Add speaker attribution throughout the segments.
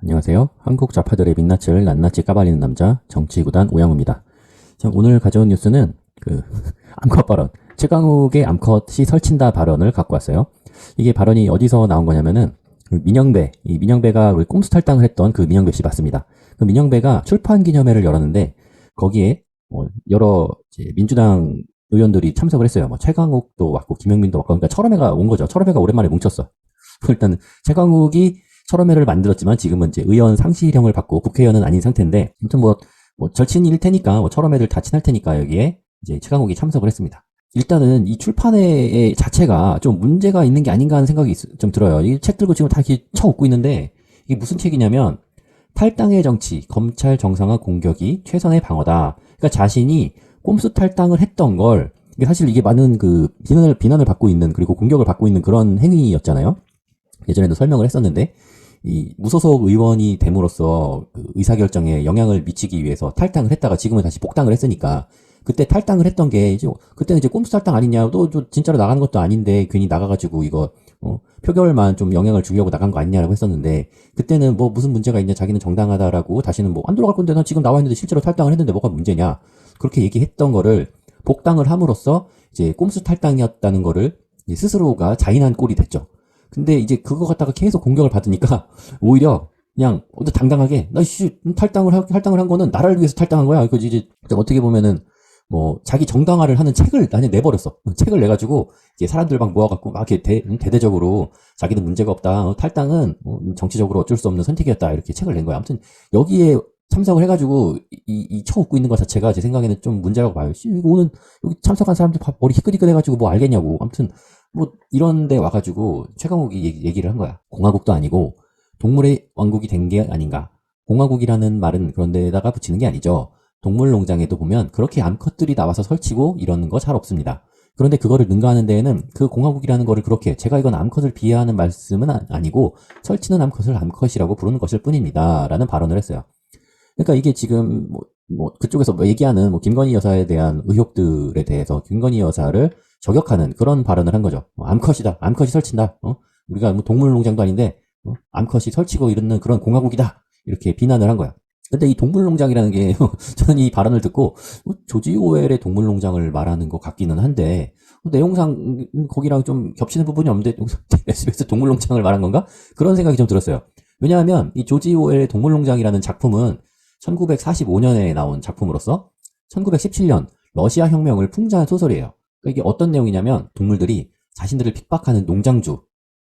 Speaker 1: 안녕하세요. 한국 좌파들의 민낯을 낱낱이 까발리는 남자 정치구단 오영우입니다. 자, 오늘 가져온 뉴스는 암컷 발언, 최강욱의 암컷이 설친다 발언을 갖고 왔어요. 이게 발언이 어디서 나온 거냐면은 민영배, 이 민영배가 우리 꼼수 탈당을 했던 그 민영배 씨 맞습니다. 그 민영배가 출판 기념회를 열었는데 거기에 여러 민주당 의원들이 참석을 했어요. 뭐 최강욱도 왔고 김영민도 왔고, 그러니까 철험회가 온 거죠. 철험회가 오랜만에 뭉쳤어. 일단 최강욱이 철험회를 만들었지만 지금은 이제 의원 상실형을 받고 국회의원은 아닌 상태인데, 아무튼 뭐 절친일 테니까, 뭐 철험회들 다 친할 테니까 여기에 이제 최강욱이 참석을 했습니다. 일단은 이 출판회 자체가 좀 문제가 있는 게 아닌가 하는 생각이 좀 들어요. 이 책 들고 지금 다 이렇게 쳐웃고 있는데, 이게 무슨 책이냐면 탈당의 정치, 검찰 정상화 공격이 최선의 방어다. 그러니까 자신이 꼼수 탈당을 했던 걸, 이게 사실 이게 많은 그 비난을 받고 있는, 그리고 공격을 받고 있는 그런 행위였잖아요. 예전에도 설명을 했었는데, 이 무소속 의원이 됨으로써 그 의사결정에 영향을 미치기 위해서 탈당을 했다가 지금은 다시 복당을 했으니까, 그때 탈당을 했던 게 이제 그때는 이제 꼼수 탈당 아니냐, 또 진짜로 나가는 것도 아닌데 괜히 나가가지고 이거 표결만 좀 영향을 주려고 나간 거 아니냐라고 했었는데, 그때는 뭐 무슨 문제가 있냐, 자기는 정당하다라고, 다시는 뭐 안 돌아갈 건데 난 지금 나와 있는데 실제로 탈당을 했는데 뭐가 문제냐, 그렇게 얘기했던 거를 복당을 함으로써 이제 꼼수 탈당이었다는 거를 이제 스스로가 자인한 꼴이 됐죠. 근데 이제 그거 갖다가 계속 공격을 받으니까 오히려 그냥 당당하게 나씨 탈당을 한 거는 나라를 위해서 탈당한 거야. 이거 이제 어떻게 보면은 뭐 자기 정당화를 하는 책을 나는 내버렸어. 책을 내가지고 이제 사람들 막 모아갖고 막 이렇게 대대적으로 자기는 문제가 없다. 탈당은 정치적으로 어쩔 수 없는 선택이었다. 이렇게 책을 낸 거야. 아무튼 여기에 참석을 해가지고 이 쳐웃고 있는 것 자체가 제 생각에는 좀 문제라고 봐요. 이거 오늘 여기 참석한 사람들 머리 희끗희끗해가지고 뭐 알겠냐고. 아무튼 뭐 이런 데 와가지고 최강욱이 얘기를 한 거야. 공화국도 아니고 동물의 왕국이 된 게 아닌가. 공화국이라는 말은 그런 데다가 붙이는 게 아니죠. 동물농장에도 보면 그렇게 암컷들이 나와서 설치고 이러는 거 잘 없습니다. 그런데 그거를 능가하는 데에는 그 공화국이라는 거를 그렇게, 제가 이건 암컷을 비하하는 말씀은 아니고 설치는 암컷을 암컷이라고 부르는 것일 뿐입니다. 라는 발언을 했어요. 그러니까 이게 지금 그쪽에서 얘기하는 김건희 여사에 대한 의혹들에 대해서 김건희 여사를 저격하는 그런 발언을 한 거죠. 암컷이다. 암컷이 설친다. 우리가 뭐 동물농장도 아닌데 암컷이 설치고 이러는 그런 공화국이다. 이렇게 비난을 한 거야. 근데 이 동물농장이라는 게 저는 이 발언을 듣고 조지 오웰의 동물농장을 말하는 것 같기는 한데, 내용상 거기랑 좀 겹치는 부분이 없는데 SBS 동물농장을 말한 건가? 그런 생각이 좀 들었어요. 왜냐하면 이 조지 오웰의 동물농장이라는 작품은 1945년에 나온 작품으로서 1917년 러시아 혁명을 풍자한 소설이에요. 그러니까 이게 어떤 내용이냐면 동물들이 자신들을 핍박하는 농장주,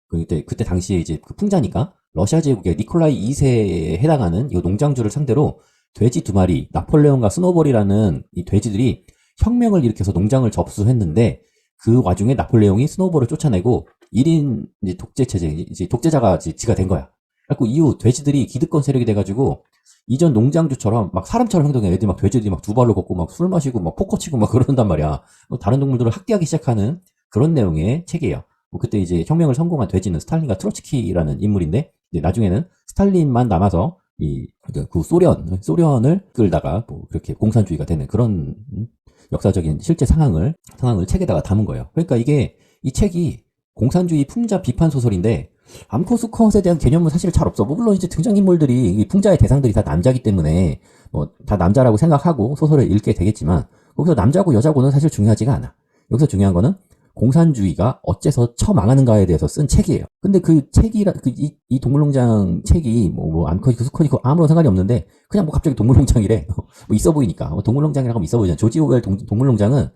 Speaker 1: 그때 당시에 이제 그 풍자니까 러시아 제국의 니콜라이 2세에 해당하는 이 농장주를 상대로 돼지 2마리, 나폴레옹과 스노볼이라는 이 돼지들이 혁명을 일으켜서 농장을 접수했는데, 그 와중에 나폴레옹이 스노볼을 쫓아내고 1인 이제 독재 체제, 이제 독재자가 지가 된 거야. 그래갖고 이후 돼지들이 기득권 세력이 돼가지고 이전 농장주처럼 막 사람처럼 행동해. 애들이 막 돼지들이 막 2발로 걷고 막 술 마시고 막 포커 치고 막 그런단 말이야. 다른 동물들을 학대하기 시작하는 그런 내용의 책이에요. 그때 이제 혁명을 성공한 돼지는 스탈린과 트로츠키라는 인물인데, 이제 나중에는 스탈린만 남아서 그 소련을 끌다가 그렇게 공산주의가 되는 그런 역사적인 실제 상황을 책에다가 담은 거예요. 그러니까 이 책이 공산주의 풍자 비판 소설인데, 암컷 수컷에 대한 개념은 사실 잘 없어. 물론 이제 등장인물들이, 이 풍자의 대상들이 다 남자기 때문에 다 남자라고 생각하고 소설을 읽게 되겠지만, 거기서 남자고 여자고는 사실 중요하지가 않아. 여기서 중요한 거는 공산주의가 어째서 처망하는가에 대해서 쓴 책이에요. 근데 그 책이, 이 동물농장 책이 암컷이고 수컷이고 아무런 상관이 없는데, 그냥 갑자기 동물농장이래. 있어 보이니까. 동물농장이라고 하면 있어 보이잖아. 조지 오웰 동물농장은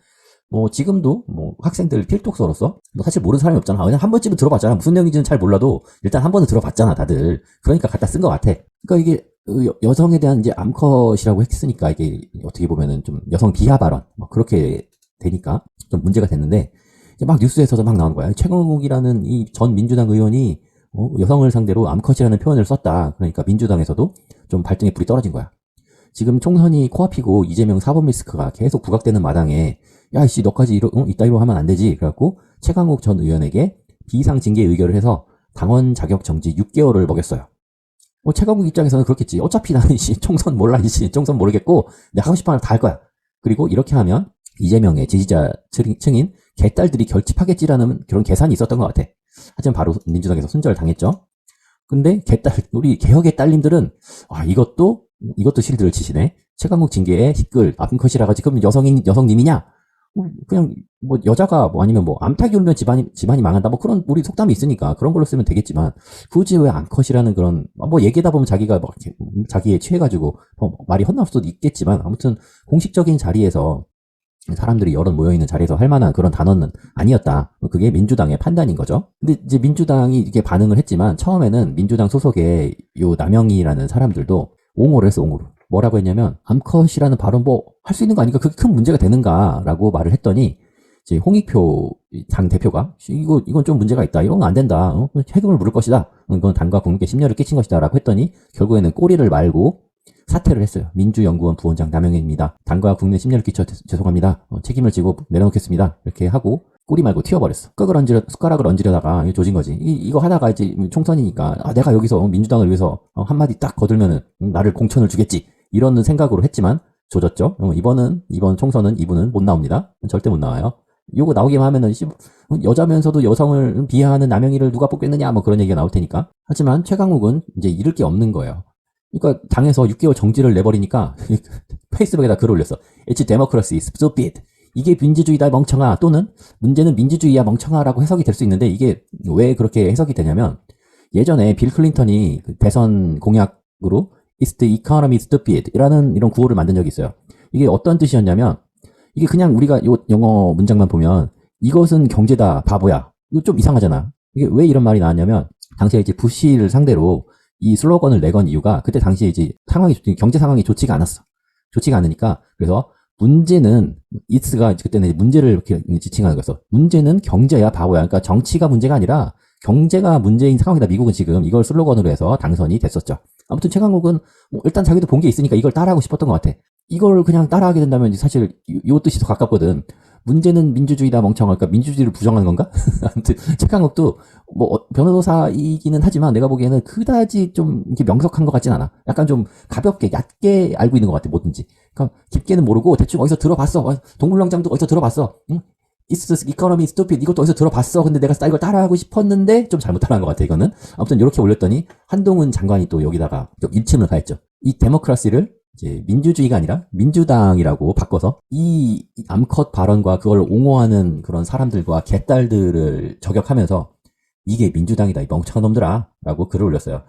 Speaker 1: 지금도 학생들 필독서로서 사실 모르는 사람이 없잖아. 그냥 한 번쯤은 들어봤잖아. 무슨 내용인지는 잘 몰라도 일단 한 번은 들어봤잖아, 다들. 그러니까 갖다 쓴 것 같아. 그러니까 이게 여성에 대한 이제 암컷이라고 했으니까 이게 어떻게 보면은 좀 여성 비하 발언 그렇게 되니까 좀 문제가 됐는데, 이제 막 뉴스에서도 막 나오는 거야. 최강욱이라는 이 전 민주당 의원이 여성을 상대로 암컷이라는 표현을 썼다. 그러니까 민주당에서도 좀 발등에 불이 떨어진 거야. 지금 총선이 코앞이고 이재명 사법 리스크가 계속 부각되는 마당에, 야, 씨, 너까지 이따위로 하면 안 되지. 그래갖고 최강욱 전 의원에게 비상징계 의결을 해서 당원 자격 정지 6개월을 먹였어요. 최강욱 입장에서는 그렇겠지. 어차피 나는 총선 몰라, 총선 모르겠고 내가 하고 싶은 말 다 할 거야. 그리고 이렇게 하면 이재명의 지지자층인 개딸들이 결집하겠지라는 그런 계산이 있었던 것 같아. 하지만 바로 민주당에서 손절당했죠. 근데 우리 개혁의 딸님들은, 이것도 실드를 치시네. 최강욱 징계에 시끌, 암컷이라 가지고, 그럼 여성님이냐? 그냥, 여자가, 아니면 암탉이 울면 집안이 망한다. 그런, 우리 속담이 있으니까, 그런 걸로 쓰면 되겠지만, 굳이 왜 암컷이라는 그런, 얘기하다 보면 자기가 자기에 취해가지고, 말이 헛나올 수도 있겠지만, 아무튼, 공식적인 자리에서, 사람들이 여럿 모여있는 자리에서 할 만한 그런 단어는 아니었다. 그게 민주당의 판단인 거죠. 근데 이제 민주당이 이게 반응을 했지만, 처음에는 민주당 소속의 요 남영희라는 사람들도 옹호를 했어, 옹호를. 뭐라고 했냐면, 암컷이라는 발언 할 수 있는 거 아닌가? 그게 큰 문제가 되는가라고 말을 했더니, 이제 홍익표 당 대표가, 이건 좀 문제가 있다. 이건 안 된다. 해금을 물을 것이다. 이건 당과 국민께 심려를 끼친 것이다. 라고 했더니, 결국에는 꼬리를 말고, 사퇴를 했어요. 민주연구원 부원장 남영희입니다. 당과 국민의 심려를 끼쳐 죄송합니다. 책임을 지고 내려놓겠습니다. 이렇게 하고 꼬리 말고 튀어버렸어. 숟가락을 얹으려다가 조진 거지. 이거 하다가 이제 총선이니까 내가 여기서 민주당을 위해서 한마디 딱 거들면은 나를 공천을 주겠지. 이런 생각으로 했지만 조졌죠. 이번 총선은 이분은 못 나옵니다. 절대 못 나와요. 요거 나오기만 하면은 여자면서도 여성을 비하하는 남영희를 누가 뽑겠느냐 그런 얘기가 나올 테니까. 하지만 최강욱은 이제 잃을 게 없는 거예요. 그러니까 당에서 6개월 정지를 내버리니까 페이스북에다 글을 올렸어. It's democracy, stupid. 이게 민주주의다 멍청아. 또는 문제는 민주주의야 멍청아라고 해석이 될 수 있는데 이게 왜 그렇게 해석이 되냐면 예전에 빌 클린턴이 대선 공약으로 It's the economy stupid 이라는 이런 구호를 만든 적이 있어요. 이게 어떤 뜻이었냐면 이게 그냥 우리가 요 영어 문장만 보면 이것은 경제다 바보야. 이거 좀 이상하잖아. 이게 왜 이런 말이 나왔냐면 당시에 이제 부시를 상대로 이 슬로건을 내건 이유가 그때 당시에 이제 경제 상황이 좋지가 않았어. 좋지가 않으니까 그래서 문제는 it's가 그때는 문제를 이렇게 지칭하는 거였어. 문제는 경제야 바보야. 그러니까 정치가 문제가 아니라 경제가 문제인 상황이다. 미국은 지금 이걸 슬로건으로 해서 당선이 됐었죠. 아무튼 최강욱은 일단 자기도 본 게 있으니까 이걸 따라하고 싶었던 것 같아. 이걸 그냥 따라하게 된다면 사실 요 뜻이 더 가깝거든. 문제는 민주주의다 멍청아. 그러니까 민주주의를 부정하는 건가? 아무튼 최강욱도 변호사이기는 하지만 내가 보기에는 그다지 좀 이렇게 명석한 것 같진 않아. 약간 좀 가볍게 얕게 알고 있는 것 같아. 뭐든지. 그러니까 깊게는 모르고 대충 어디서 들어봤어. 동물농장도 어디서 들어봤어. 응? It's economy stupid. 이것도 어디서 들어봤어. 근데 내가 이걸 따라하고 싶었는데 좀 잘못 따라한 것 같아. 이거는. 아무튼 이렇게 올렸더니 한동훈 장관이 또 여기다가 좀 일침을 가했죠. 이 데모크라시를 이제 민주주의가 아니라 민주당이라고 바꿔서 이 암컷 발언과 그걸 옹호하는 그런 사람들과 개딸들을 저격하면서 이게 민주당이다 이 멍청한 놈들아 라고 글을 올렸어요.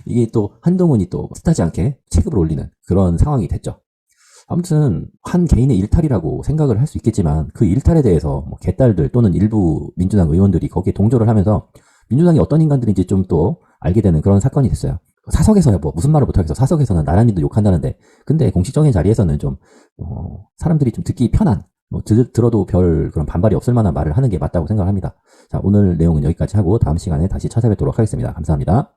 Speaker 1: 이게 또 한동훈이 또 뜻하지 않게 체급을 올리는 그런 상황이 됐죠. 아무튼 한 개인의 일탈이라고 생각을 할 수 있겠지만 그 일탈에 대해서 개딸들 또는 일부 민주당 의원들이 거기에 동조를 하면서 민주당이 어떤 인간들인지 좀 또 알게 되는 그런 사건이 됐어요. 사석에서야 무슨 말을 못하겠어. 사석에서는 나란히도 욕한다는데 근데 공식적인 자리에서는 좀 사람들이 좀 듣기 편한 들어도 별 그런 반발이 없을 만한 말을 하는 게 맞다고 생각합니다. 자, 오늘 내용은 여기까지 하고 다음 시간에 다시 찾아뵙도록 하겠습니다. 감사합니다.